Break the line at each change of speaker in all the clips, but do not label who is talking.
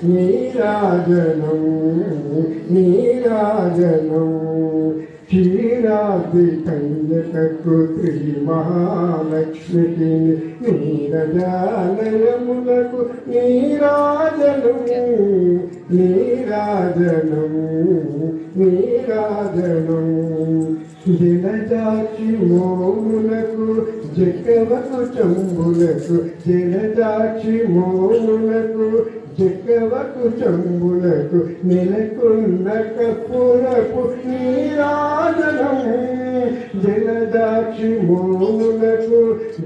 నీరాజనం నీరాజనం క్షీరాది కన్యకకు శ్రీ మహాలక్ష్మికి నీరజాలయములకు నీరాజనం నీరాజనం నీరాజనం జలజాక్షి మోములకు జక్కవకు చంబులకు జలజాక్షి మోములకు జక్కవకు చంబులకు నెలకొన్న కర్పూరపు నీరాజనం జలజాక్షి మోములకు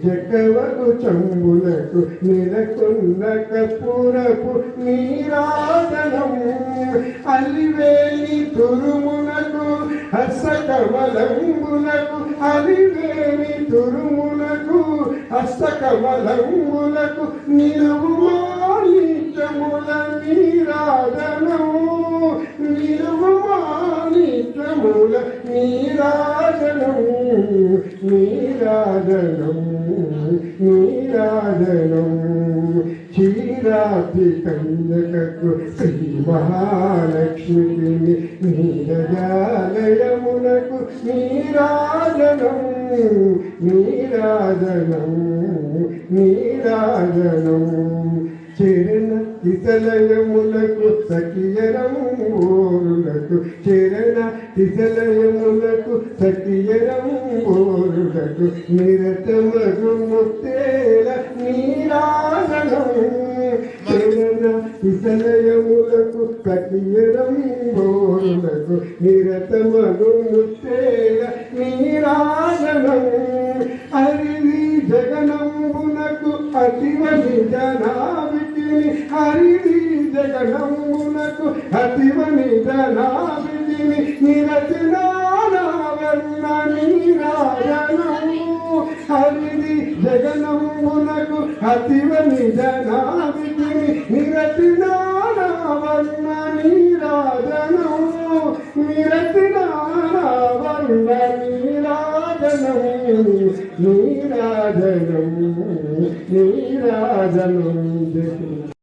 జక్కవకు చంబులకు నెలకొన్న కర్పూరపు నీరాజనం అలివేలి తురుములకు హస్తకమలంబులకు అలివేలి తురుములకు హస్తకమలంబులకు నిలువుమానిత్యముల నీరాజనము నిలువుమానిత్యముల నీరాజనము నీరాజనము నీరాజనము క్షీరాబ్ది కన్యకకు శ్రీ మహాలక్ష్మికి నీరజాలయమునకు నీరాజనం నీరాజనం నీరాజనం చరణ కిసలయములకు సఖియరంబోరులకు చరణ కిసలయములకు సఖియరంబోరులకు నిరతమగు ముత్తేల నీరాజనం చరణ కిసలయములకు సఖియరంబోరులకు నిరతమగు ముత్తేల నీరాజనం హరివి జగనంబునకు అతివ నిజనావికి హరివి జగనంబునకు అతివ నిజనావికి నిరచనావర్ణ నీరాజనము హరివి జగనంబునకు అతివ నిజనావికి నిరచనావర్ణ నీరాజనము నిరచనావర్ణ నీరాజనం నీరాజనం నీరాజనం